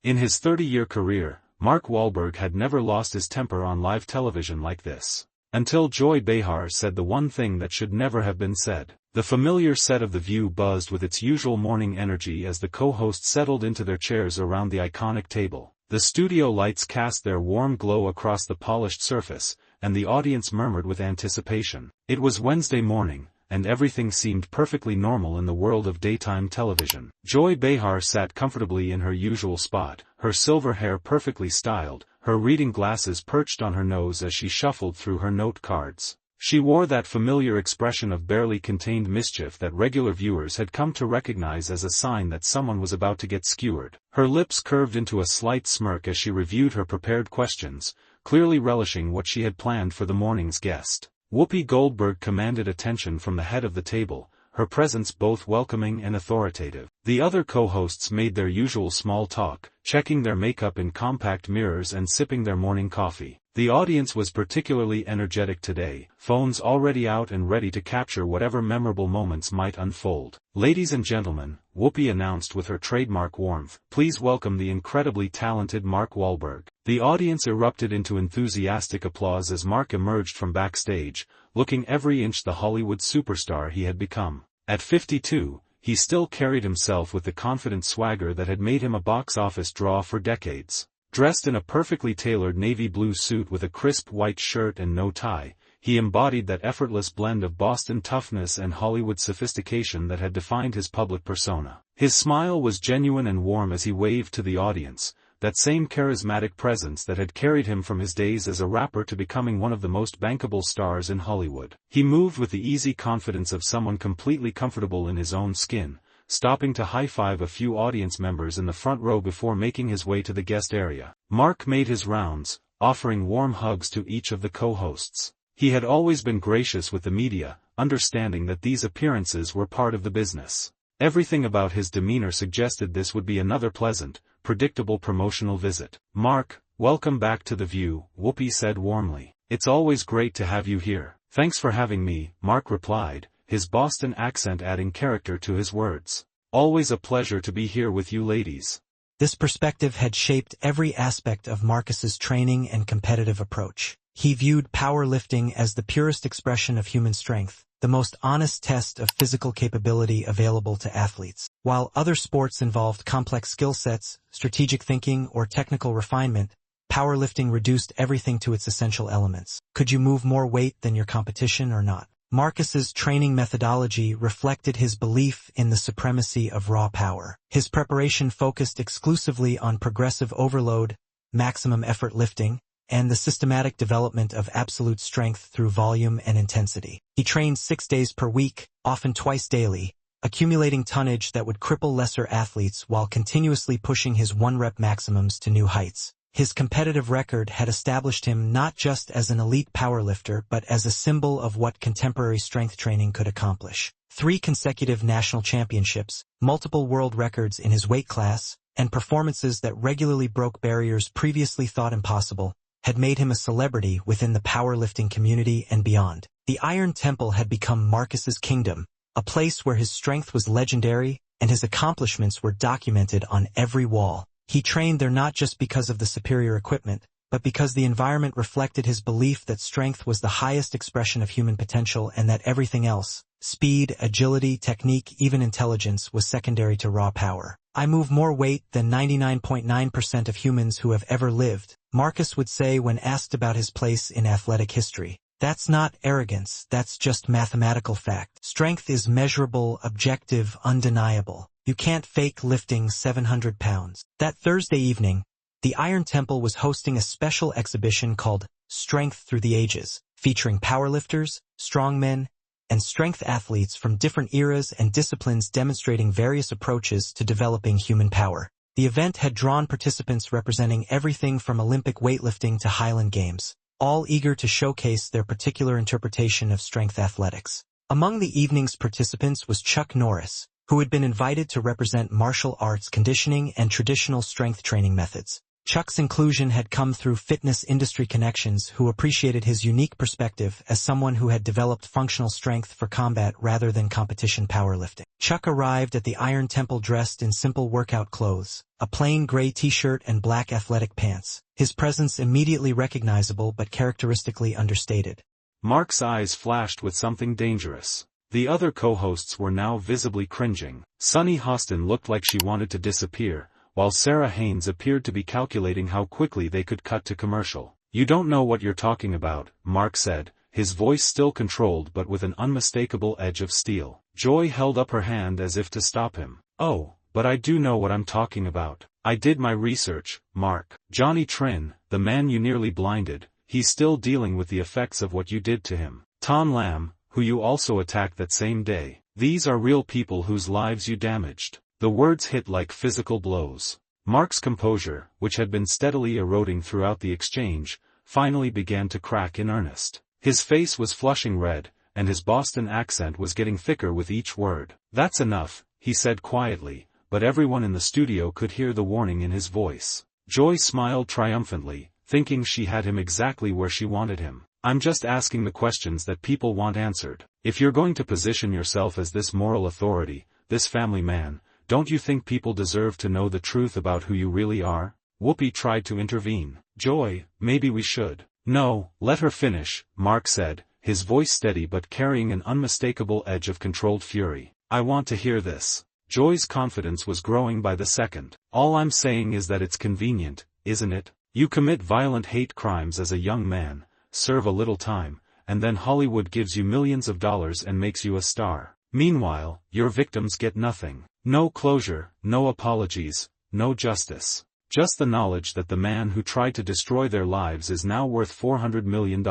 In his 30-year career, Mark Wahlberg had never lost his temper on live television like this. Until Joy Behar said the one thing that should never have been said. The familiar set of The View buzzed with its usual morning energy as the co-hosts settled into their chairs around the iconic table. The studio lights cast their warm glow across the polished surface, and the audience murmured with anticipation. It was Wednesday morning, and everything seemed perfectly normal in the world of daytime television. Joy Behar sat comfortably in her usual spot, her silver hair perfectly styled, her reading glasses perched on her nose as she shuffled through her note cards. She wore that familiar expression of barely contained mischief that regular viewers had come to recognize as a sign that someone was about to get skewered. Her lips curved into a slight smirk as she reviewed her prepared questions, clearly relishing what she had planned for the morning's guest. Whoopi Goldberg commanded attention from the head of the table, her presence both welcoming and authoritative. The other co-hosts made their usual small talk, checking their makeup in compact mirrors and sipping their morning coffee. The audience was particularly energetic today, phones already out and ready to capture whatever memorable moments might unfold. "Ladies and gentlemen," Whoopi announced with her trademark warmth, "please welcome the incredibly talented Mark Wahlberg." The audience erupted into enthusiastic applause as Mark emerged from backstage, looking every inch the Hollywood superstar he had become. At 52, he still carried himself with the confident swagger that had made him a box office draw for decades. Dressed in a perfectly tailored navy blue suit with a crisp white shirt and no tie, he embodied that effortless blend of Boston toughness and Hollywood sophistication that had defined his public persona. His smile was genuine and warm as he waved to the audience, that same charismatic presence that had carried him from his days as a rapper to becoming one of the most bankable stars in Hollywood. He moved with the easy confidence of someone completely comfortable in his own skin, stopping to high-five a few audience members in the front row before making his way to the guest area. Mark made his rounds, offering warm hugs to each of the co-hosts. He had always been gracious with the media, understanding that these appearances were part of the business. Everything about his demeanor suggested this would be another pleasant, predictable promotional visit. "Mark, welcome back to The View," Whoopi said warmly. "It's always great to have you here." "Thanks for having me," Mark replied, his Boston accent adding character to his words. "Always a pleasure to be here with you ladies." This perspective had shaped every aspect of Marcus's training and competitive approach. He viewed powerlifting as the purest expression of human strength, the most honest test of physical capability available to athletes. While other sports involved complex skill sets, strategic thinking, or technical refinement, powerlifting reduced everything to its essential elements. Could you move more weight than your competition or not? Marcus's training methodology reflected his belief in the supremacy of raw power. His preparation focused exclusively on progressive overload, maximum effort lifting, and the systematic development of absolute strength through volume and intensity. He trained 6 days per week, often twice daily, accumulating tonnage that would cripple lesser athletes while continuously pushing his one-rep maximums to new heights. His competitive record had established him not just as an elite powerlifter but as a symbol of what contemporary strength training could accomplish. 3 consecutive national championships, multiple world records in his weight class, and performances that regularly broke barriers previously thought impossible, had made him a celebrity within the powerlifting community and beyond. The Iron Temple had become Marcus's kingdom, a place where his strength was legendary and his accomplishments were documented on every wall. He trained there not just because of the superior equipment, but because the environment reflected his belief that strength was the highest expression of human potential and that everything else, speed, agility, technique, even intelligence, was secondary to raw power. "I move more weight than 99.9% of humans who have ever lived," Marcus would say when asked about his place in athletic history. "That's not arrogance, that's just mathematical fact. Strength is measurable, objective, undeniable. You can't fake lifting 700 pounds. That Thursday evening, the Iron Temple was hosting a special exhibition called Strength Through the Ages, featuring powerlifters, strongmen, and strength athletes from different eras and disciplines demonstrating various approaches to developing human power. The event had drawn participants representing everything from Olympic weightlifting to Highland Games, all eager to showcase their particular interpretation of strength athletics. Among the evening's participants was Chuck Norris, who had been invited to represent martial arts conditioning and traditional strength training methods. Chuck's inclusion had come through fitness industry connections who appreciated his unique perspective as someone who had developed functional strength for combat rather than competition powerlifting. Chuck arrived at the Iron Temple dressed in simple workout clothes, a plain gray t-shirt and black athletic pants, his presence immediately recognizable but characteristically understated. Mark's eyes flashed with something dangerous. The other co-hosts were now visibly cringing. Sunny Hostin looked like she wanted to disappear, while Sarah Haynes appeared to be calculating how quickly they could cut to commercial. "You don't know what you're talking about," Mark said, his voice still controlled but with an unmistakable edge of steel. Joy held up her hand as if to stop him. "Oh, but I do know what I'm talking about. I did my research, Mark. Johnny Trin, the man you nearly blinded, he's still dealing with the effects of what you did to him. Tom Lamb, who you also attacked that same day. These are real people whose lives you damaged." The words hit like physical blows. Mark's composure, which had been steadily eroding throughout the exchange, finally began to crack in earnest. His face was flushing red, and his Boston accent was getting thicker with each word. "That's enough," he said quietly, but everyone in the studio could hear the warning in his voice. Joy smiled triumphantly, thinking she had him exactly where she wanted him. "I'm just asking the questions that people want answered. If you're going to position yourself as this moral authority, this family man, don't you think people deserve to know the truth about who you really are?" Whoopi tried to intervene. "Joy, maybe we should." "No, let her finish," Mark said, his voice steady but carrying an unmistakable edge of controlled fury. "I want to hear this." Joy's confidence was growing by the second. "All I'm saying is that it's convenient, isn't it? You commit violent hate crimes as a young man, serve a little time, and then Hollywood gives you millions of dollars and makes you a star. Meanwhile, your victims get nothing. No closure, no apologies, no justice. Just the knowledge that the man who tried to destroy their lives is now worth $400 million.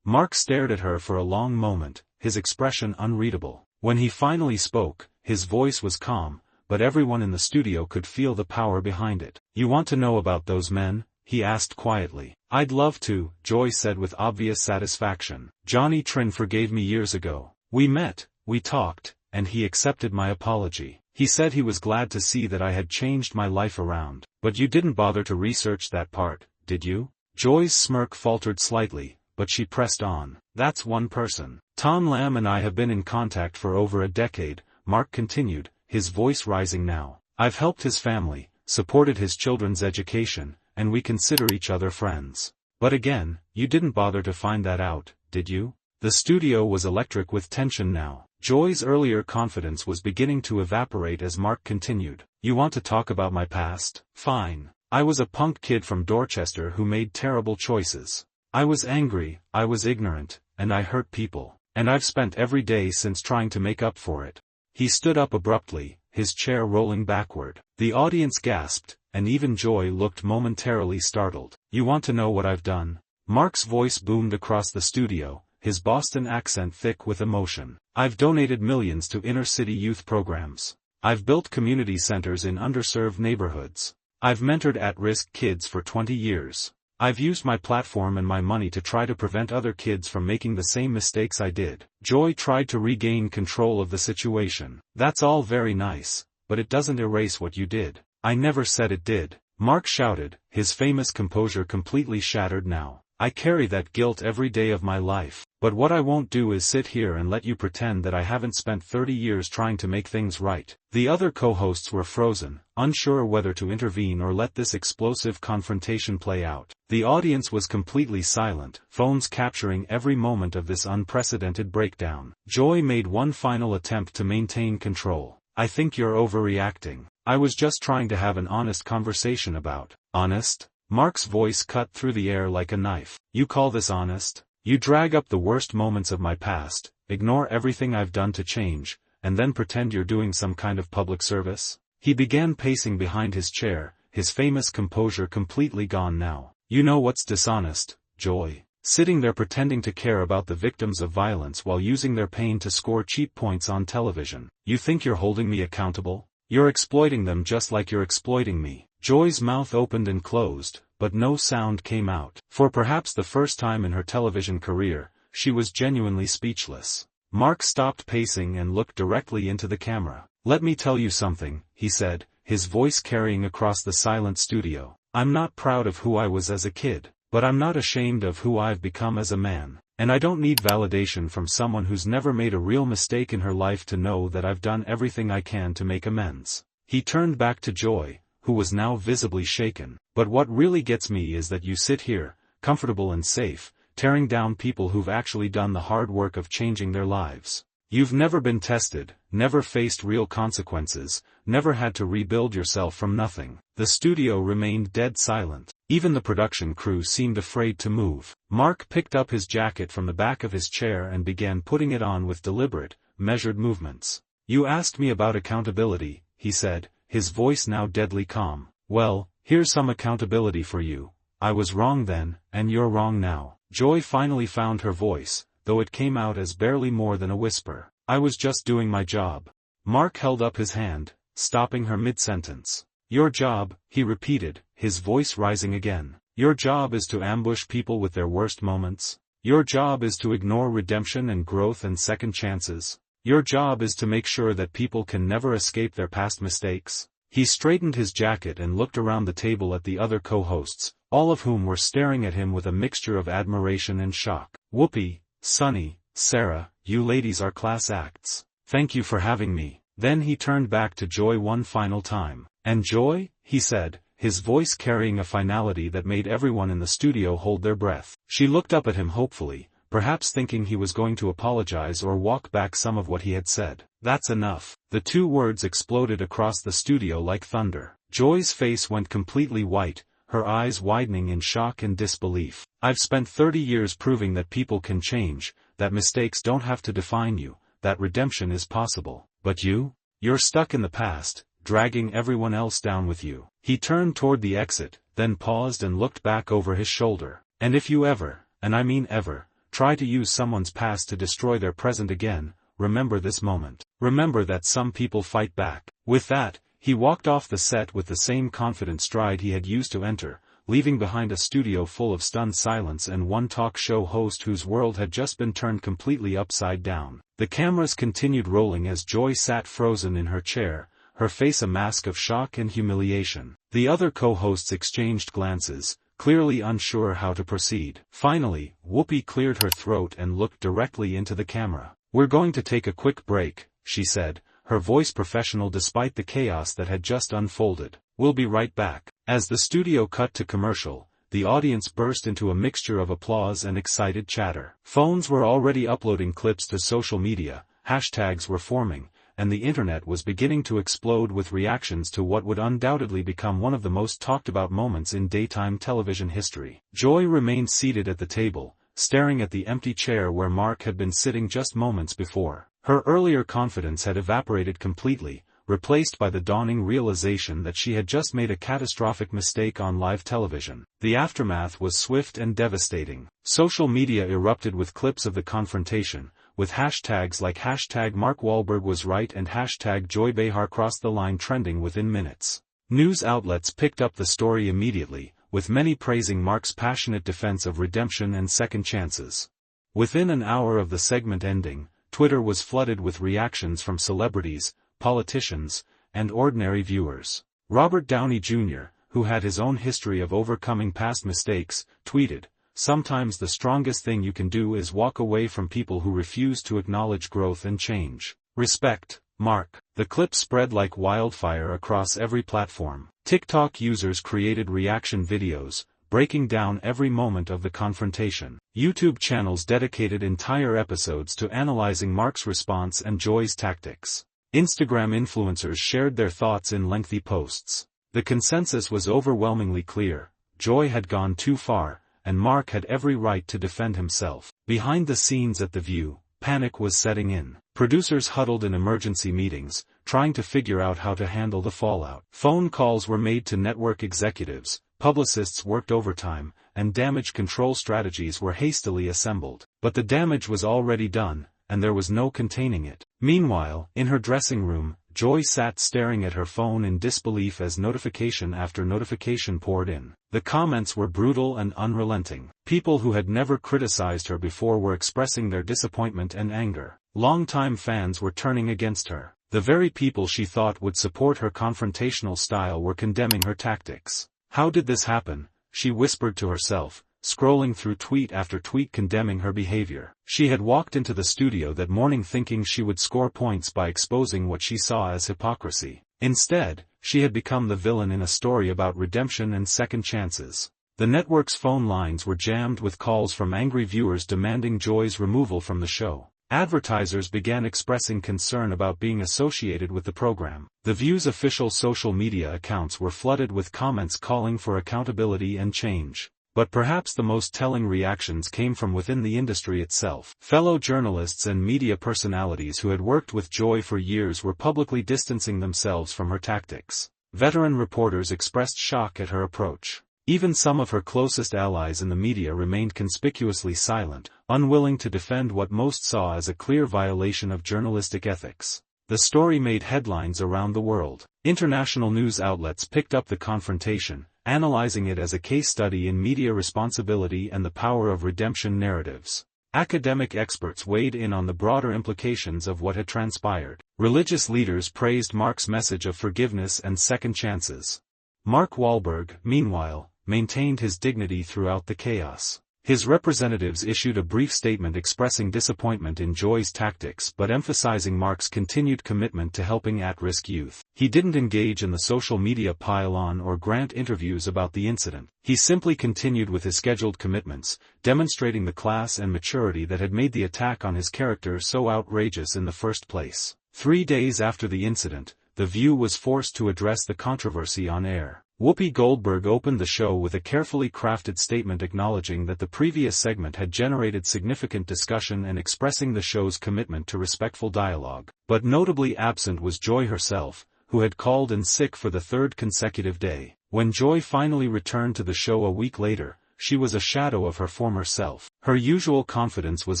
Mark stared at her for a long moment, his expression unreadable. When he finally spoke, his voice was calm, but everyone in the studio could feel the power behind it. "You want to know about those men?" he asked quietly. "I'd love to," Joy said with obvious satisfaction. "Johnny Trin forgave me years ago. We met, we talked, and he accepted my apology. He said he was glad to see that I had changed my life around. But you didn't bother to research that part, did you?" Joy's smirk faltered slightly, but she pressed on. "That's one person. Tom Lamb and I have been in contact for over a decade," Mark continued, his voice rising now. "I've helped his family, supported his children's education, and we consider each other friends. But again, you didn't bother to find that out, did you?" The studio was electric with tension now. Joy's earlier confidence was beginning to evaporate as Mark continued. "You want to talk about my past? Fine. I was a punk kid from Dorchester who made terrible choices. I was angry, I was ignorant, and I hurt people. And I've spent every day since trying to make up for it." He stood up abruptly, his chair rolling backward. The audience gasped, and even Joy looked momentarily startled. "You want to know what I've done?" Mark's voice boomed across the studio, his Boston accent thick with emotion. "I've donated millions to inner-city youth programs. I've built community centers in underserved neighborhoods. I've mentored at-risk kids for 20 years. I've used my platform and my money to try to prevent other kids from making the same mistakes I did." Joy tried to regain control of the situation. "That's all very nice, but it doesn't erase what you did." "I never said it did," Mark shouted, his famous composure completely shattered now. "I carry that guilt every day of my life. But what I won't do is sit here and let you pretend that I haven't spent 30 years trying to make things right." The other co-hosts were frozen, unsure whether to intervene or let this explosive confrontation play out. The audience was completely silent, phones capturing every moment of this unprecedented breakdown. Joy made one final attempt to maintain control. "I think you're overreacting. I was just trying to have an honest conversation about." "Honest?" Mark's voice cut through the air like a knife. "You call this honest? You drag up the worst moments of my past, ignore everything I've done to change, and then pretend you're doing some kind of public service?" He began pacing behind his chair, his famous composure completely gone now. "You know what's dishonest, Joy? Sitting there pretending to care about the victims of violence while using their pain to score cheap points on television. You think you're holding me accountable? You're exploiting them just like you're exploiting me." Joy's mouth opened and closed, but no sound came out. For perhaps the first time in her television career, she was genuinely speechless. Mark stopped pacing and looked directly into the camera. "Let me tell you something," he said, his voice carrying across the silent studio. I'm not proud of who I was as a kid, but I'm not ashamed of who I've become as a man. And I don't need validation from someone who's never made a real mistake in her life to know that I've done everything I can to make amends. He turned back to Joy, who was now visibly shaken. But what really gets me is that you sit here, comfortable and safe, tearing down people who've actually done the hard work of changing their lives. You've never been tested, never faced real consequences, never had to rebuild yourself from nothing. The studio remained dead silent. Even the production crew seemed afraid to move. Mark picked up his jacket from the back of his chair and began putting it on with deliberate, measured movements. You asked me about accountability, he said, his voice now deadly calm. Well, here's some accountability for you. I was wrong then, and you're wrong now. Joy finally found her voice, though it came out as barely more than a whisper. I was just doing my job. Mark held up his hand, stopping her mid-sentence. Your job, he repeated, his voice rising again. Your job is to ambush people with their worst moments. Your job is to ignore redemption and growth and second chances. Your job is to make sure that people can never escape their past mistakes. He straightened his jacket and looked around the table at the other co-hosts, all of whom were staring at him with a mixture of admiration and shock. Whoopi, Sunny, Sarah, you ladies are class acts. Thank you for having me. Then he turned back to Joy one final time. And Joy, he said, his voice carrying a finality that made everyone in the studio hold their breath. She looked up at him hopefully, perhaps thinking he was going to apologize or walk back some of what he had said. That's enough. The two words exploded across the studio like thunder. Joy's face went completely white, her eyes widening in shock and disbelief. I've spent 30 years proving that people can change, that mistakes don't have to define you, that redemption is possible. But you're stuck in the past, dragging everyone else down with you. He turned toward the exit, then paused and looked back over his shoulder. And if you ever, and I mean ever, try to use someone's past to destroy their present again, remember this moment. Remember that some people fight back. With that, he walked off the set with the same confident stride he had used to enter, leaving behind a studio full of stunned silence and one talk show host whose world had just been turned completely upside down. The cameras continued rolling as Joy sat frozen in her chair, her face a mask of shock and humiliation. The other co-hosts exchanged glances, clearly unsure how to proceed. Finally, Whoopi cleared her throat and looked directly into the camera. We're going to take a quick break, she said, her voice professional despite the chaos that had just unfolded. We'll be right back. As the studio cut to commercial, the audience burst into a mixture of applause and excited chatter. Phones were already uploading clips to social media, hashtags were forming, and the internet was beginning to explode with reactions to what would undoubtedly become one of the most talked about moments in daytime television history. Joy remained seated at the table, staring at the empty chair where Mark had been sitting just moments before. Her earlier confidence had evaporated completely, replaced by the dawning realization that she had just made a catastrophic mistake on live television. The aftermath was swift and devastating. Social media erupted with clips of the confrontation, with hashtags like hashtag Mark Wahlberg was right and hashtag Joy Behar crossed the line trending within minutes. News outlets picked up the story immediately, with many praising Mark's passionate defense of redemption and second chances. Within an hour of the segment ending, Twitter was flooded with reactions from celebrities, politicians, and ordinary viewers. Robert Downey Jr., who had his own history of overcoming past mistakes, tweeted, "Sometimes the strongest thing you can do is walk away from people who refuse to acknowledge growth and change. Respect, Mark." The clip spread like wildfire across every platform. TikTok users created reaction videos, breaking down every moment of the confrontation. YouTube channels dedicated entire episodes to analyzing Mark's response and Joy's tactics. Instagram influencers shared their thoughts in lengthy posts. The consensus was overwhelmingly clear: Joy had gone too far, and Mark had every right to defend himself. Behind the scenes at The View, panic was setting in. Producers huddled in emergency meetings, trying to figure out how to handle the fallout. Phone calls were made to network executives, publicists worked overtime, and damage control strategies were hastily assembled. But the damage was already done, and there was no containing it. Meanwhile, in her dressing room, Joy sat staring at her phone in disbelief as notification after notification poured in. The comments were brutal and unrelenting. People who had never criticized her before were expressing their disappointment and anger. Longtime fans were turning against her. The very people she thought would support her confrontational style were condemning her tactics. How did this happen? She whispered to herself, scrolling through tweet after tweet condemning her behavior. She had walked into the studio that morning thinking she would score points by exposing what she saw as hypocrisy. Instead, she had become the villain in a story about redemption and second chances. The network's phone lines were jammed with calls from angry viewers demanding Joy's removal from the show. Advertisers began expressing concern about being associated with the program. The View's official social media accounts were flooded with comments calling for accountability and change. But perhaps the most telling reactions came from within the industry itself. Fellow journalists and media personalities who had worked with Joy for years were publicly distancing themselves from her tactics. Veteran reporters expressed shock at her approach. Even some of her closest allies in the media remained conspicuously silent, unwilling to defend what most saw as a clear violation of journalistic ethics. The story made headlines around the world. International news outlets picked up the confrontation, analyzing it as a case study in media responsibility and the power of redemption narratives. Academic experts weighed in on the broader implications of what had transpired. Religious leaders praised Mark's message of forgiveness and second chances. Mark Wahlberg, meanwhile, maintained his dignity throughout the chaos. His representatives issued a brief statement expressing disappointment in Joy's tactics but emphasizing Mark's continued commitment to helping at-risk youth. He didn't engage in the social media pile-on or grant interviews about the incident. He simply continued with his scheduled commitments, demonstrating the class and maturity that had made the attack on his character so outrageous in the first place. 3 days after the incident, The View was forced to address the controversy on air. Whoopi Goldberg opened the show with a carefully crafted statement acknowledging that the previous segment had generated significant discussion and expressing the show's commitment to respectful dialogue. But notably absent was Joy herself, who had called in sick for the third consecutive day. When Joy finally returned to the show a week later, she was a shadow of her former self. Her usual confidence was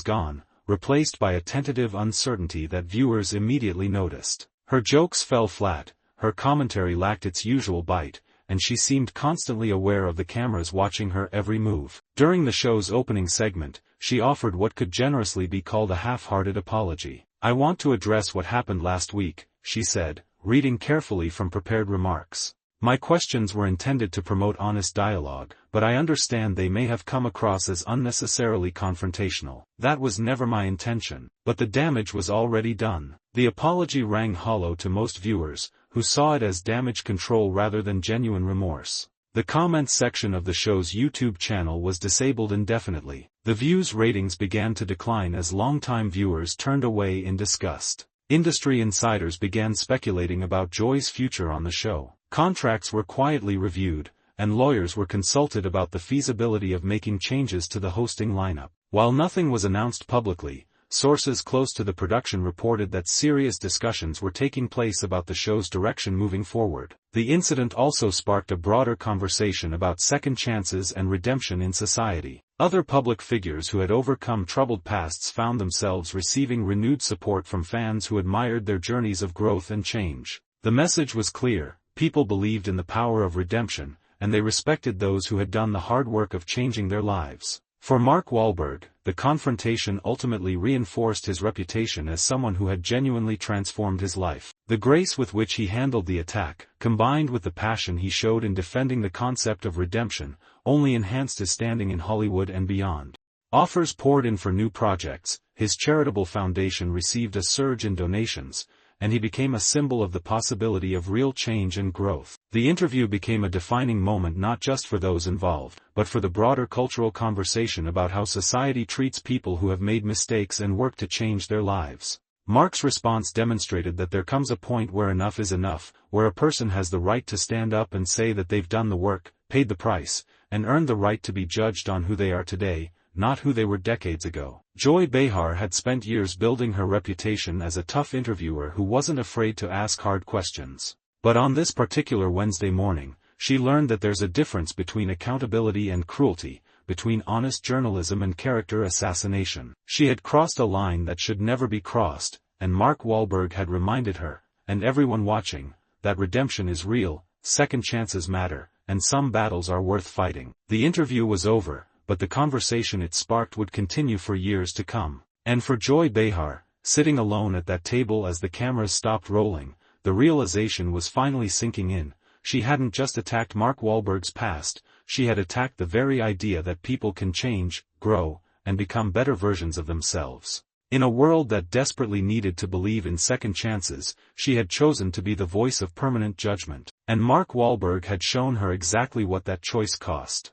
gone, replaced by a tentative uncertainty that viewers immediately noticed. Her jokes fell flat, her commentary lacked its usual bite, and she seemed constantly aware of the cameras watching her every move. During the show's opening segment, she offered what could generously be called a half-hearted apology. "I want to address what happened last week," she said, reading carefully from prepared remarks. "My questions were intended to promote honest dialogue, but I understand they may have come across as unnecessarily confrontational. That was never my intention, but the damage was already done." The apology rang hollow to most viewers, who saw it as damage control rather than genuine remorse. The comments section of the show's YouTube channel was disabled indefinitely. The View's ratings began to decline as longtime viewers turned away in disgust. Industry insiders began speculating about Joy's future on the show. Contracts were quietly reviewed, and lawyers were consulted about the feasibility of making changes to the hosting lineup. While nothing was announced publicly, sources close to the production reported that serious discussions were taking place about the show's direction moving forward. The incident also sparked a broader conversation about second chances and redemption in society. Other public figures who had overcome troubled pasts found themselves receiving renewed support from fans who admired their journeys of growth and change. The message was clear: people believed in the power of redemption, and they respected those who had done the hard work of changing their lives. For Mark Wahlberg, the confrontation ultimately reinforced his reputation as someone who had genuinely transformed his life. The grace with which he handled the attack, combined with the passion he showed in defending the concept of redemption, only enhanced his standing in Hollywood and beyond. Offers poured in for new projects, his charitable foundation received a surge in donations, and he became a symbol of the possibility of real change and growth. The interview became a defining moment not just for those involved, but for the broader cultural conversation about how society treats people who have made mistakes and work to change their lives. Mark's response demonstrated that there comes a point where enough is enough, where a person has the right to stand up and say that they've done the work, paid the price, and earned the right to be judged on who they are today, not who they were decades ago. Joy Behar had spent years building her reputation as a tough interviewer who wasn't afraid to ask hard questions. But on this particular Wednesday morning, she learned that there's a difference between accountability and cruelty, between honest journalism and character assassination. She had crossed a line that should never be crossed, and Mark Wahlberg had reminded her, and everyone watching, that redemption is real, second chances matter, and some battles are worth fighting. The interview was over, but the conversation it sparked would continue for years to come. And for Joy Behar, sitting alone at that table as the cameras stopped rolling, the realization was finally sinking in: she hadn't just attacked Mark Wahlberg's past, she had attacked the very idea that people can change, grow, and become better versions of themselves. In a world that desperately needed to believe in second chances, she had chosen to be the voice of permanent judgment. And Mark Wahlberg had shown her exactly what that choice cost.